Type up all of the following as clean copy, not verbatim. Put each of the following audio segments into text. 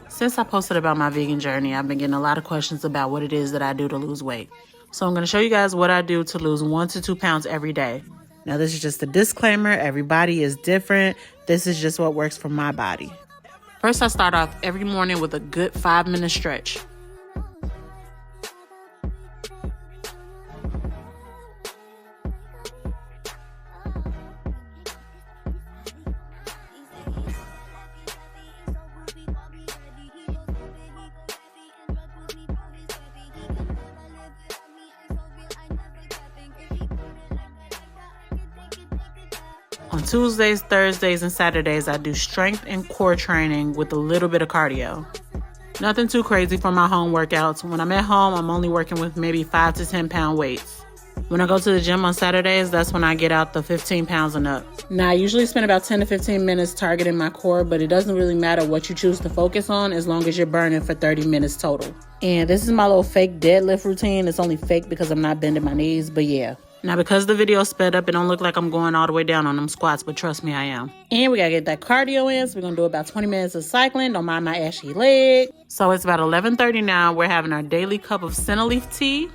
Since I posted about my vegan journey, I've been getting a lot of questions about what it is that I do to lose weight. So I'm going to show you guys what I do to lose 1 to 2 pounds every day. Now, this is just a disclaimer. Everybody is different. This is just what works for my body. First, I start off every morning with a good 5-minute stretch. On Tuesdays, Thursdays, and Saturdays, I do strength and core training with a little bit of cardio. Nothing too crazy for my home workouts. When I'm at home, I'm only working with maybe 5 to 10 pound weights. When I go to the gym on Saturdays, that's when I get out the 15 pounds and up. Now, I usually spend about 10 to 15 minutes targeting my core, but it doesn't really matter what you choose to focus on as long as you're burning for 30 minutes total. And this is my little fake deadlift routine. It's only fake because I'm not bending my knees, but yeah. Now, because the video is sped up, it don't look like I'm going all the way down on them squats, but trust me, I am. And we gotta get that cardio in, so we're gonna do about 20 minutes of cycling. Don't mind my ashy leg. So it's about 11:30 now. We're having our daily cup of Centerleaf tea.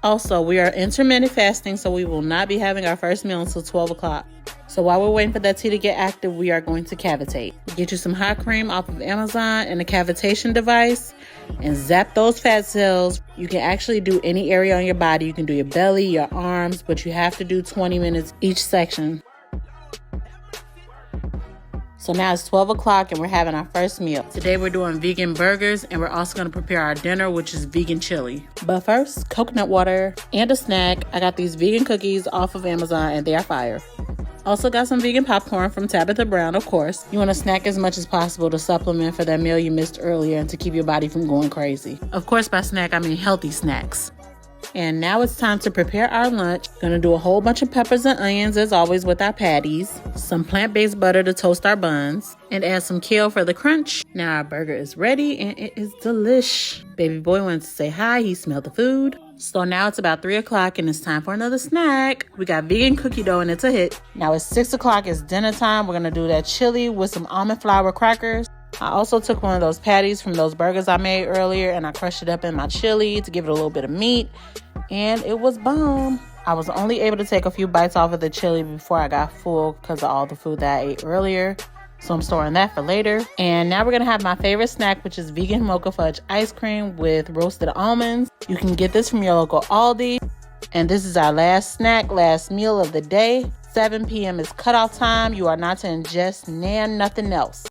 Also, we are intermittent fasting, so we will not be having our first meal until 12 o'clock. So while we're waiting for that tea to get active, we are going to cavitate. Get you some hot cream off of Amazon and a cavitation device and zap those fat cells. You can actually do any area on your body. You can do your belly, your arms, but you have to do 20 minutes each section. So now it's 12 o'clock and we're having our first meal. Today we're doing vegan burgers and we're also going to prepare our dinner, which is vegan chili. But first, coconut water and a snack. I got these vegan cookies off of Amazon and they are fire. Also got some vegan popcorn from Tabitha Brown, of course. You want to snack as much as possible to supplement for that meal you missed earlier and to keep your body from going crazy. Of course, by snack, I mean healthy snacks. And now it's time to prepare our lunch. Gonna do a whole bunch of peppers and onions as always with our patties. Some plant-based butter to toast our buns. And add some kale for the crunch. Now our burger is ready and it is delish. Baby boy wanted to say hi. He smelled the food. So now it's about 3 o'clock and it's time for another snack. We got vegan cookie dough and it's a hit. Now it's 6 o'clock. It's dinner time. We're gonna do that chili with some almond flour crackers. I also took one of those patties from those burgers I made earlier and I crushed it up in my chili to give it a little bit of meat. And it was bomb. I was only able to take a few bites off of the chili before I got full because of all the food that I ate earlier. So I'm storing that for later. And now we're going to have my favorite snack, which is vegan mocha fudge ice cream with roasted almonds. You can get this from your local Aldi. And this is our last snack, last meal of the day. 7 p.m. is cutoff time. You are not to ingest nothing else.